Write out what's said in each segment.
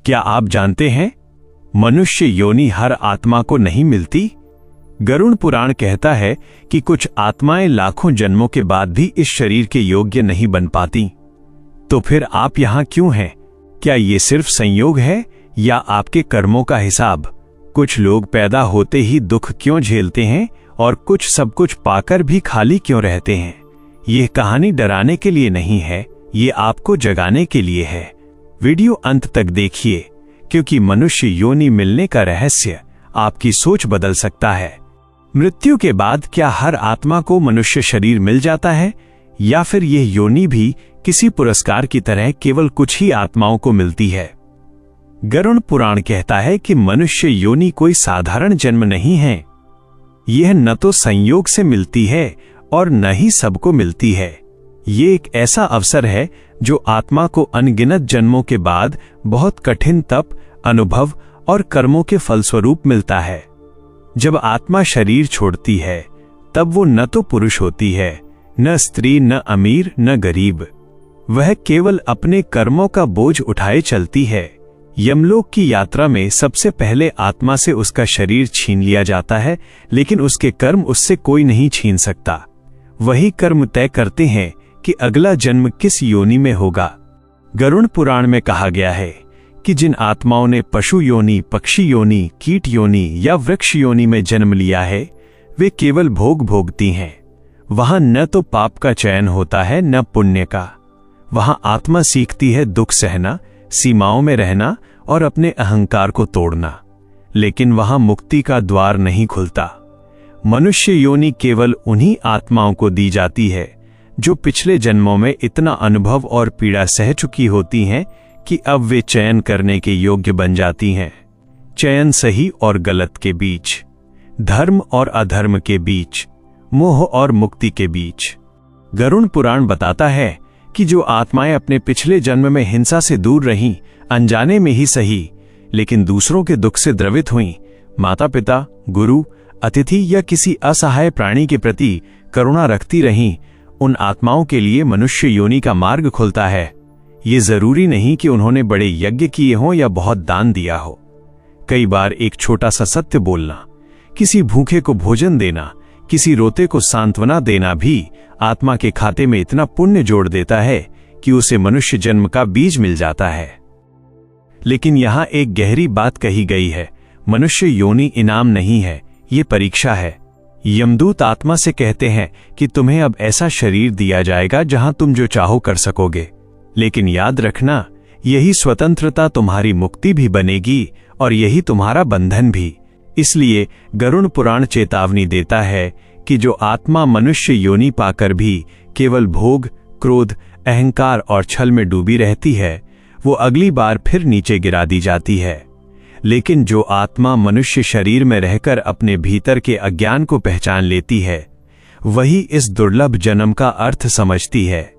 क्या आप जानते हैं, मनुष्य योनि हर आत्मा को नहीं मिलती। गरुड़ पुराण कहता है कि कुछ आत्माएं लाखों जन्मों के बाद भी इस शरीर के योग्य नहीं बन पाती। तो फिर आप यहां क्यों हैं? क्या ये सिर्फ संयोग है या आपके कर्मों का हिसाब? कुछ लोग पैदा होते ही दुख क्यों झेलते हैं और कुछ सब कुछ पाकर भी खाली क्यों रहते हैं? यह कहानी डराने के लिए नहीं है, ये आपको जगाने के लिए है। वीडियो अंत तक देखिए, क्योंकि मनुष्य योनि मिलने का रहस्य आपकी सोच बदल सकता है। मृत्यु के बाद क्या हर आत्मा को मनुष्य शरीर मिल जाता है, या फिर यह योनि भी किसी पुरस्कार की तरह केवल कुछ ही आत्माओं को मिलती है? गरुड़ पुराण कहता है कि मनुष्य योनि कोई साधारण जन्म नहीं है। यह न तो संयोग से मिलती है और न ही सबको मिलती है। ये एक ऐसा अवसर है जो आत्मा को अनगिनत जन्मों के बाद बहुत कठिन तप, अनुभव और कर्मों के फलस्वरूप मिलता है। जब आत्मा शरीर छोड़ती है तब वो न तो पुरुष होती है, न स्त्री, न अमीर, न गरीब। वह केवल अपने कर्मों का बोझ उठाए चलती है। यमलोक की यात्रा में सबसे पहले आत्मा से उसका शरीर छीन लिया जाता है, लेकिन उसके कर्म उससे कोई नहीं छीन सकता। वही कर्म तय करते हैं कि अगला जन्म किस योनि में होगा। गरुड़ पुराण में कहा गया है कि जिन आत्माओं ने पशु योनि, पक्षी योनि, कीट योनि या वृक्ष योनि में जन्म लिया है, वे केवल भोग भोगती हैं। वहां न तो पाप का चयन होता है, न पुण्य का। वहां आत्मा सीखती है दुख सहना, सीमाओं में रहना और अपने अहंकार को तोड़ना। लेकिन वहां मुक्ति का द्वार नहीं खुलता। मनुष्य योनि केवल उन्हीं आत्माओं को दी जाती है जो पिछले जन्मों में इतना अनुभव और पीड़ा सह चुकी होती हैं कि अब वे चयन करने के योग्य बन जाती हैं। चयन सही और गलत के बीच, धर्म और अधर्म के बीच, मोह और मुक्ति के बीच। गरुड़ पुराण बताता है कि जो आत्माएं अपने पिछले जन्म में हिंसा से दूर रहीं, अनजाने में ही सही, लेकिन दूसरों के दुख से द्रवित हुईं, माता पिता, गुरु, अतिथि या किसी असहाय प्राणी के प्रति करुणा रखती रहीं, उन आत्माओं के लिए मनुष्य योनि का मार्ग खुलता है। ये जरूरी नहीं कि उन्होंने बड़े यज्ञ किए हों या बहुत दान दिया हो। कई बार एक छोटा सा सत्य बोलना, किसी भूखे को भोजन देना, किसी रोते को सांत्वना देना भी आत्मा के खाते में इतना पुण्य जोड़ देता है कि उसे मनुष्य जन्म का बीज मिल जाता है। लेकिन यहां एक गहरी बात कही गई है, मनुष्य योनि इनाम नहीं है, ये परीक्षा है। यमदूत आत्मा से कहते हैं कि तुम्हें अब ऐसा शरीर दिया जाएगा जहां तुम जो चाहो कर सकोगे, लेकिन याद रखना, यही स्वतंत्रता तुम्हारी मुक्ति भी बनेगी और यही तुम्हारा बंधन भी। इसलिए गरुड़ पुराण चेतावनी देता है कि जो आत्मा मनुष्य योनि पाकर भी केवल भोग, क्रोध, अहंकार और छल में डूबी रहती है, वो अगली बार फिर नीचे गिरा दी जाती है। लेकिन जो आत्मा मनुष्य शरीर में रहकर अपने भीतर के अज्ञान को पहचान लेती है, वही इस दुर्लभ जन्म का अर्थ समझती है।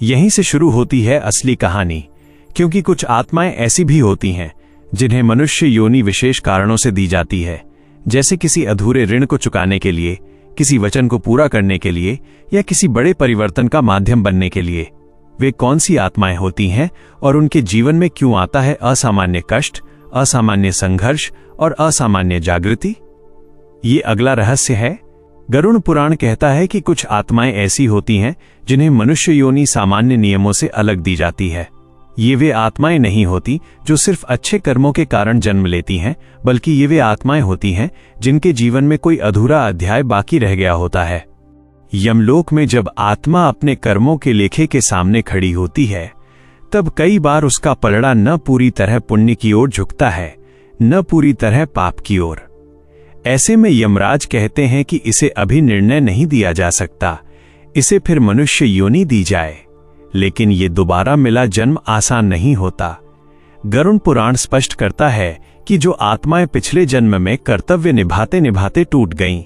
यहीं से शुरू होती है असली कहानी, क्योंकि कुछ आत्माएं ऐसी भी होती हैं जिन्हें मनुष्य योनि विशेष कारणों से दी जाती है, जैसे किसी अधूरे ऋण को चुकाने के लिए, किसी वचन को पूरा करने के लिए या किसी बड़े परिवर्तन का माध्यम बनने के लिए। वे कौन सी आत्माएं होती हैं और उनके जीवन में क्यों आता है असामान्य कष्ट, असामान्य संघर्ष और असामान्य जागृति? ये अगला रहस्य है। गरुड़ पुराण कहता है कि कुछ आत्माएं ऐसी होती हैं जिन्हें मनुष्य योनि सामान्य नियमों से अलग दी जाती है। ये वे आत्माएं नहीं होती जो सिर्फ अच्छे कर्मों के कारण जन्म लेती हैं, बल्कि ये वे आत्माएं होती हैं जिनके जीवन में कोई अधूरा अध्याय बाकी रह गया होता है। यमलोक में जब आत्मा अपने कर्मों के लेखे के सामने खड़ी होती है, तब कई बार उसका पलड़ा न पूरी तरह पुण्य की ओर झुकता है, न पूरी तरह पाप की ओर। ऐसे में यमराज कहते हैं कि इसे अभी निर्णय नहीं दिया जा सकता, इसे फिर मनुष्य योनि दी जाए। लेकिन ये दोबारा मिला जन्म आसान नहीं होता। गरुड़ पुराण स्पष्ट करता है कि जो आत्माएं पिछले जन्म में कर्तव्य निभाते निभाते टूट गईं,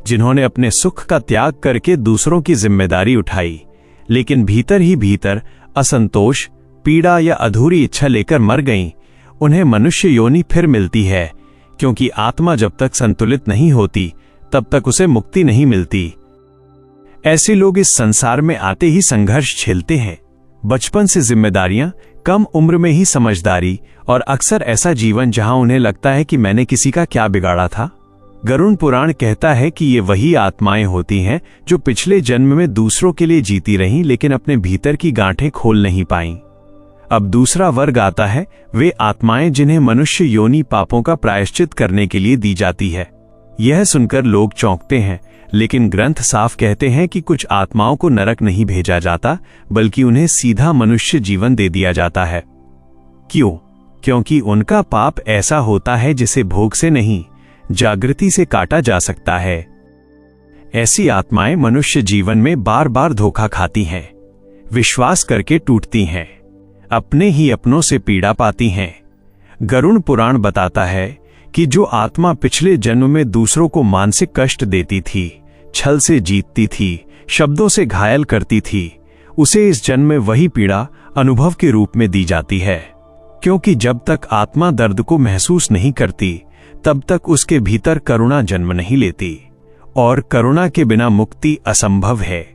जिन्होंने अपने सुख का त्याग करके दूसरों की जिम्मेदारी उठाई, लेकिन भीतर ही भीतर असंतोष, पीड़ा या अधूरी इच्छा लेकर मर गईं, उन्हें मनुष्य योनि फिर मिलती है, क्योंकि आत्मा जब तक संतुलित नहीं होती तब तक उसे मुक्ति नहीं मिलती। ऐसे लोग इस संसार में आते ही संघर्ष झेलते हैं, बचपन से जिम्मेदारियां, कम उम्र में ही समझदारी और अक्सर ऐसा जीवन जहां उन्हें लगता है कि मैंने किसी का क्या बिगाड़ा था। गरुड़ पुराण कहता है कि ये वही आत्माएं होती हैं जो पिछले जन्म में दूसरों के लिए जीती रहीं लेकिन अपने भीतर की गांठें खोल नहीं पाईं। अब दूसरा वर्ग आता है, वे आत्माएं जिन्हें मनुष्य योनि पापों का प्रायश्चित करने के लिए दी जाती है। यह सुनकर लोग चौंकते हैं, लेकिन ग्रंथ साफ कहते हैं कि कुछ आत्माओं को नरक नहीं भेजा जाता, बल्कि उन्हें सीधा मनुष्य जीवन दे दिया जाता है। क्यों? क्योंकि उनका पाप ऐसा होता है जिसे भोग से नहीं, जागृति से काटा जा सकता है। ऐसी आत्माएं मनुष्य जीवन में बार बार धोखा खाती हैं, विश्वास करके टूटती हैं, अपने ही अपनों से पीड़ा पाती हैं। गरुड़ पुराण बताता है कि जो आत्मा पिछले जन्म में दूसरों को मानसिक कष्ट देती थी, छल से जीतती थी, शब्दों से घायल करती थी, उसे इस जन्म में वही पीड़ा अनुभव के रूप में दी जाती है। क्योंकि जब तक आत्मा दर्द को महसूस नहीं करती, तब तक उसके भीतर करुणा जन्म नहीं लेती, और करुणा के बिना मुक्ति असंभव है।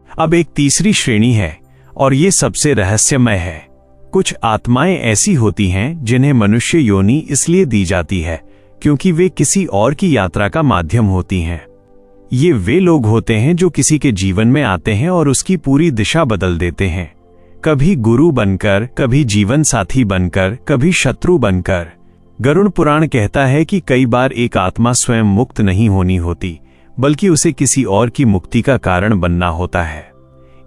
अब एक तीसरी श्रेणी है, और ये सबसे रहस्यमय है। कुछ आत्माएं ऐसी होती हैं जिन्हें मनुष्य योनि इसलिए दी जाती है क्योंकि वे किसी और की यात्रा का माध्यम होती हैं। ये वे लोग होते हैं जो किसी के जीवन में आते हैं और उसकी पूरी दिशा बदल देते हैं, कभी गुरु बनकर, कभी जीवन साथी बनकर, कभी शत्रु बनकर। गरुड़ पुराण कहता है कि कई बार एक आत्मा स्वयं मुक्त नहीं होनी होती, बल्कि उसे किसी और की मुक्ति का कारण बनना होता है।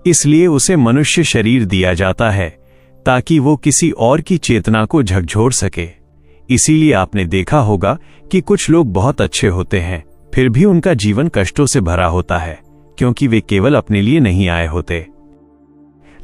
इसलिए उसे मनुष्य शरीर दिया जाता है ताकि वो किसी और की चेतना को झकझोर सके। इसीलिए आपने देखा होगा कि कुछ लोग बहुत अच्छे होते हैं, फिर भी उनका जीवन कष्टों से भरा होता है, क्योंकि वे केवल अपने लिए नहीं आए होते।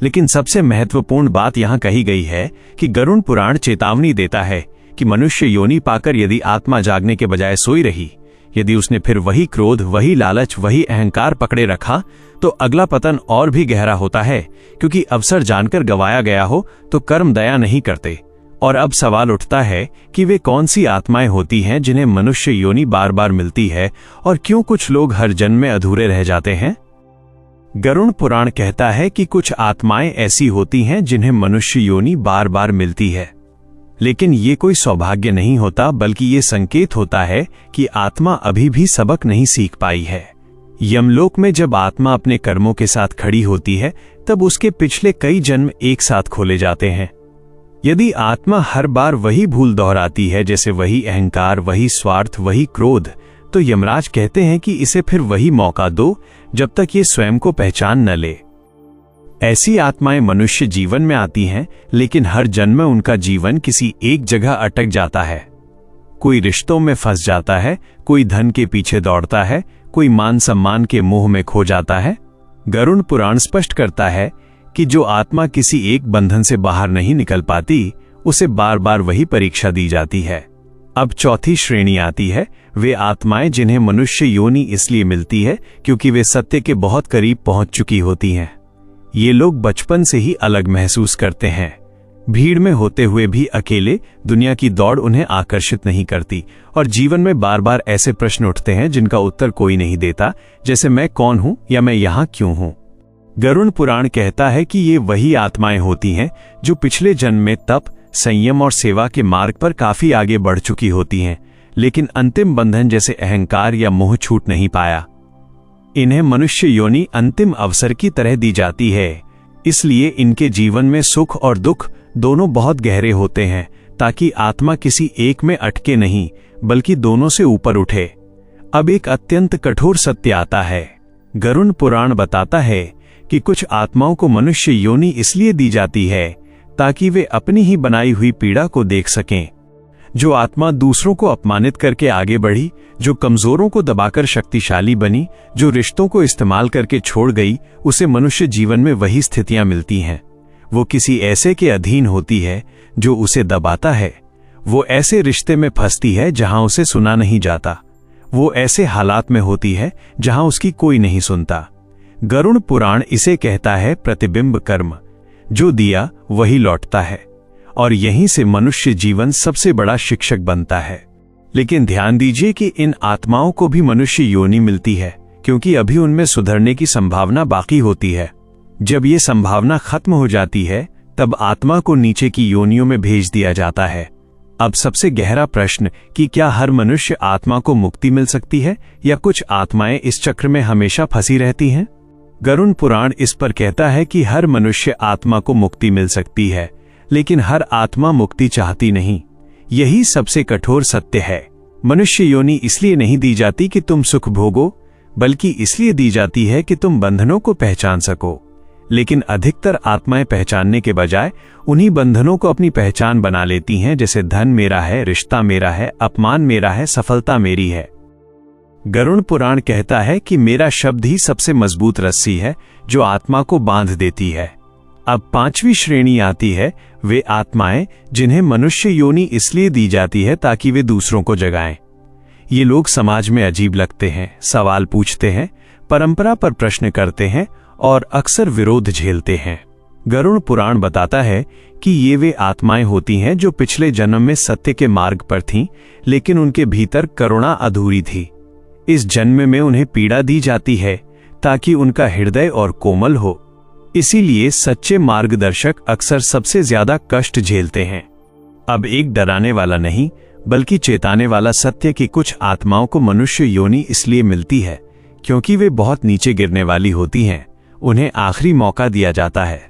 लेकिन सबसे महत्वपूर्ण बात यहां कही गई है कि गरुड़ पुराण चेतावनी देता है कि मनुष्य योनि पाकर यदि आत्मा जागने के बजाय सोई रही, यदि उसने फिर वही क्रोध, वही लालच, वही अहंकार पकड़े रखा, तो अगला पतन और भी गहरा होता है, क्योंकि अवसर जानकर गवाया गया हो तो कर्म दया नहीं करते। और अब सवाल उठता है कि वे कौन सी आत्माएं होती हैं जिन्हें मनुष्य योनि बार बार मिलती है, और क्यों कुछ लोग हर जन्म में अधूरे रह जाते हैं। गरुड़ पुराण कहता है कि कुछ आत्माएं ऐसी होती हैं जिन्हें मनुष्य योनि बार बार मिलती है, लेकिन ये कोई सौभाग्य नहीं होता, बल्कि ये संकेत होता है कि आत्मा अभी भी सबक नहीं सीख पाई है। यमलोक में जब आत्मा अपने कर्मों के साथ खड़ी होती है, तब उसके पिछले कई जन्म एक साथ खोले जाते हैं। यदि आत्मा हर बार वही भूल दोहराती है, जैसे वही अहंकार, वही स्वार्थ, वही क्रोध, तो यमराज कहते हैं कि इसे फिर वही मौका दो जब तक ये स्वयं को पहचान न ले। ऐसी आत्माएं मनुष्य जीवन में आती हैं, लेकिन हर जन्म में उनका जीवन किसी एक जगह अटक जाता है। कोई रिश्तों में फंस जाता है, कोई धन के पीछे दौड़ता है, कोई मान सम्मान के मोह में खो जाता है। गरुड़ पुराण स्पष्ट करता है कि जो आत्मा किसी एक बंधन से बाहर नहीं निकल पाती, उसे बार बार वही परीक्षा दी जाती है। अब चौथी श्रेणी आती है, वे आत्माएं जिन्हें मनुष्य योनि इसलिए मिलती है क्योंकि वे सत्य के बहुत करीब पहुंच चुकी होती हैं। ये लोग बचपन से ही अलग महसूस करते हैं। भीड़ में होते हुए भी अकेले, दुनिया की दौड़ उन्हें आकर्षित नहीं करती, और जीवन में बार बार ऐसे प्रश्न उठते हैं जिनका उत्तर कोई नहीं देता, जैसे मैं कौन हूं या मैं यहां क्यों हूं। गरुड़ पुराण कहता है कि ये वही आत्माएं होती हैं जो पिछले जन्म में तप, संयम और सेवा के मार्ग पर काफी आगे बढ़ चुकी होती हैं, लेकिन अंतिम बंधन जैसे अहंकार या मोह छूट नहीं पाया। इन्हें मनुष्य योनि अंतिम अवसर की तरह दी जाती है, इसलिए इनके जीवन में सुख और दुख दोनों बहुत गहरे होते हैं, ताकि आत्मा किसी एक में अटके नहीं, बल्कि दोनों से ऊपर उठे। अब एक अत्यंत कठोर सत्य आता है। गरुड़ पुराण बताता है कि कुछ आत्माओं को मनुष्य योनि इसलिए दी जाती है ताकि वे अपनी ही बनाई हुई पीड़ा को देख सकें। जो आत्मा दूसरों को अपमानित करके आगे बढ़ी, जो कमजोरों को दबाकर शक्तिशाली बनी, जो रिश्तों को इस्तेमाल करके छोड़ गई, उसे मनुष्य जीवन में वही स्थितियां मिलती हैं। वो किसी ऐसे के अधीन होती है जो उसे दबाता है। वो ऐसे रिश्ते में फंसती है जहां उसे सुना नहीं जाता। वो ऐसे हालात में होती है जहां उसकी कोई नहीं सुनता। गरुड़ पुराण इसे कहता है प्रतिबिंब कर्म। जो दिया वही लौटता है, और यहीं से मनुष्य जीवन सबसे बड़ा शिक्षक बनता है। लेकिन ध्यान दीजिए कि इन आत्माओं को भी मनुष्य योनि मिलती है, क्योंकि अभी उनमें सुधरने की संभावना बाकी होती है। जब ये संभावना खत्म हो जाती है तब आत्मा को नीचे की योनियों में भेज दिया जाता है। अब सबसे गहरा प्रश्न कि क्या हर मनुष्य आत्मा को मुक्ति मिल सकती है या कुछ आत्माएं इस चक्र में हमेशा फंसी रहती हैं? गरुड़ पुराण इस पर कहता है कि हर मनुष्य आत्मा को मुक्ति मिल सकती है, लेकिन हर आत्मा मुक्ति चाहती नहीं। यही सबसे कठोर सत्य है। मनुष्य योनि इसलिए नहीं दी जाती कि तुम सुख भोगो, बल्कि इसलिए दी जाती है कि तुम बंधनों को पहचान सको। लेकिन अधिकतर आत्माएं पहचानने के बजाय उन्हीं बंधनों को अपनी पहचान बना लेती हैं, जैसे धन मेरा है, रिश्ता मेरा है, अपमान मेरा है, सफलता मेरी है। गरुड़ पुराण कहता है कि मेरा शब्द ही सबसे मजबूत रस्सी है जो आत्मा को बांध देती है। अब पांचवी श्रेणी आती है, वे आत्माएं जिन्हें मनुष्य योनि इसलिए दी जाती है ताकि वे दूसरों को जगाएं। ये लोग समाज में अजीब लगते हैं, सवाल पूछते हैं, परंपरा पर प्रश्न करते हैं और अक्सर विरोध झेलते हैं। गरुड़ पुराण बताता है कि ये वे आत्माएं होती हैं जो पिछले जन्म में सत्य के मार्ग पर थीं, लेकिन उनके भीतर करुणा अधूरी थी। इस जन्म में उन्हें पीड़ा दी जाती है ताकि उनका हृदय और कोमल हो। इसीलिए सच्चे मार्गदर्शक अक्सर सबसे ज्यादा कष्ट झेलते हैं। अब एक डराने वाला नहीं बल्कि चेताने वाला सत्य कि कुछ आत्माओं को मनुष्य योनि इसलिए मिलती है क्योंकि वे बहुत नीचे गिरने वाली होती हैं। उन्हें आखिरी मौका दिया जाता है।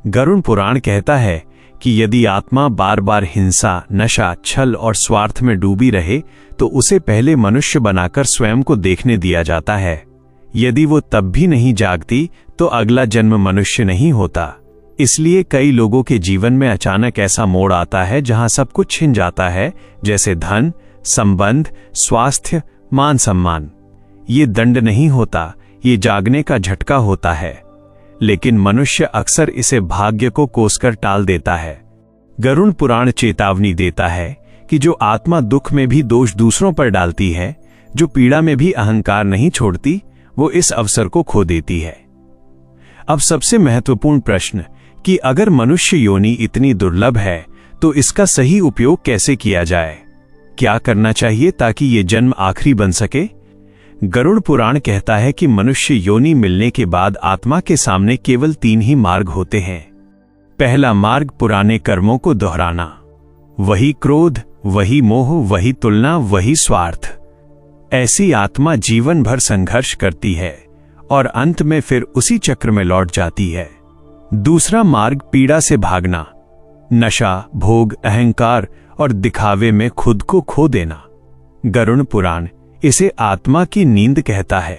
गरुड़ पुराण कहता है कि यदि आत्मा बार बार हिंसा, नशा, छल और स्वार्थ में डूबी रहे तो उसे पहले मनुष्य बनाकर स्वयं को देखने दिया जाता है। यदि वो तब भी नहीं जागती तो अगला जन्म मनुष्य नहीं होता। इसलिए कई लोगों के जीवन में अचानक ऐसा मोड़ आता है जहां सब कुछ छिन जाता है, जैसे धन, संबंध, स्वास्थ्य, मान सम्मान। ये दंड नहीं होता, ये जागने का झटका होता है। लेकिन मनुष्य अक्सर इसे भाग्य को कोसकर टाल देता है। गरुड़ पुराण चेतावनी देता है कि जो आत्मा दुख में भी दोष दूसरों पर डालती है, जो पीड़ा में भी अहंकार नहीं छोड़ती, वो इस अवसर को खो देती है। अब सबसे महत्वपूर्ण प्रश्न कि अगर मनुष्य योनि इतनी दुर्लभ है तो इसका सही उपयोग कैसे किया जाए? क्या करना चाहिए ताकि ये जन्म आखिरी बन सके? गरुड़ पुराण कहता है कि मनुष्य योनि मिलने के बाद आत्मा के सामने केवल 3 ही मार्ग होते हैं। पहला मार्ग पुराने कर्मों को दोहराना, वही क्रोध, वही मोह, वही तुलना, वही स्वार्थ। ऐसी आत्मा जीवन भर संघर्ष करती है और अंत में फिर उसी चक्र में लौट जाती है। दूसरा मार्ग पीड़ा से भागना, नशा, भोग, अहंकार और दिखावे में खुद को खो देना। गरुड़ पुराण इसे आत्मा की नींद कहता है।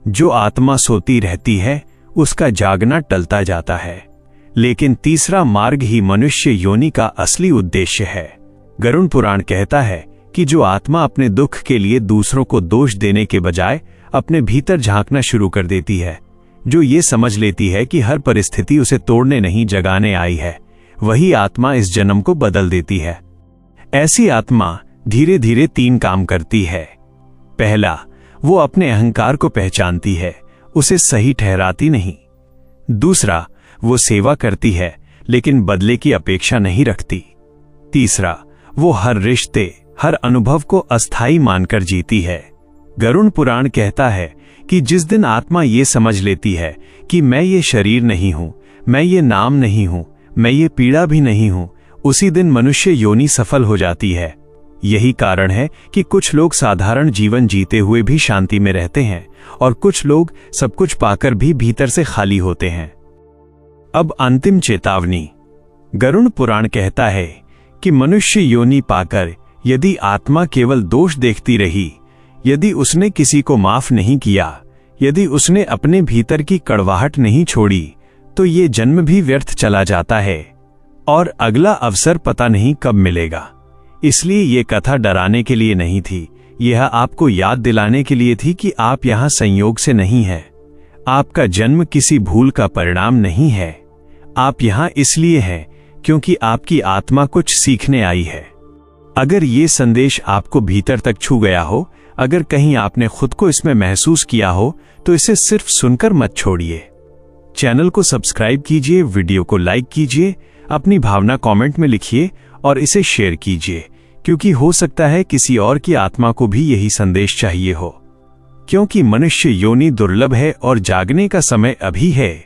जो आत्मा सोती रहती है उसका जागना टलता जाता है। लेकिन तीसरा मार्ग ही मनुष्य योनि का असली उद्देश्य है। गरुड़ पुराण कहता है कि जो आत्मा अपने दुख के लिए दूसरों को दोष देने के बजाय अपने भीतर झांकना शुरू कर देती है, जो ये समझ लेती है कि हर परिस्थिति उसे तोड़ने नहीं जगाने आई है, वही आत्मा इस जन्म को बदल देती है। ऐसी आत्मा धीरे धीरे 3 काम करती है। पहला, वो अपने अहंकार को पहचानती है, उसे सही ठहराती नहीं। दूसरा, वो सेवा करती है लेकिन बदले की अपेक्षा नहीं रखती। तीसरा, वो हर रिश्ते, हर अनुभव को अस्थाई मानकर जीती है। गरुड़ पुराण कहता है कि जिस दिन आत्मा ये समझ लेती है कि मैं ये शरीर नहीं हूं, मैं ये नाम नहीं हूं, मैं ये पीड़ा भी नहीं हूं, उसी दिन मनुष्य योनि सफल हो जाती है। यही कारण है कि कुछ लोग साधारण जीवन जीते हुए भी शांति में रहते हैं और कुछ लोग सब कुछ पाकर भी भीतर से खाली होते हैं। अब अंतिम चेतावनी। गरुड़ पुराण कहता है कि मनुष्य योनि पाकर यदि आत्मा केवल दोष देखती रही, यदि उसने किसी को माफ नहीं किया, यदि उसने अपने भीतर की कड़वाहट नहीं छोड़ी, तो ये जन्म भी व्यर्थ चला जाता है और अगला अवसर पता नहीं कब मिलेगा। इसलिए ये कथा डराने के लिए नहीं थी, यह आपको याद दिलाने के लिए थी कि आप यहाँ संयोग से नहीं हैं। आपका जन्म किसी भूल का परिणाम नहीं है। आप यहाँ इसलिए हैं क्योंकि आपकी आत्मा कुछ सीखने आई है। अगर ये संदेश आपको भीतर तक छू गया हो, अगर कहीं आपने खुद को इसमें महसूस किया हो, तो इसे सिर्फ सुनकर मत छोड़िए। चैनल को सब्सक्राइब कीजिए, वीडियो को लाइक कीजिए, अपनी भावना कमेंट में लिखिए और इसे शेयर कीजिए, क्योंकि हो सकता है किसी और की आत्मा को भी यही संदेश चाहिए हो। क्योंकि मनुष्य योनि दुर्लभ है और जागने का समय अभी है।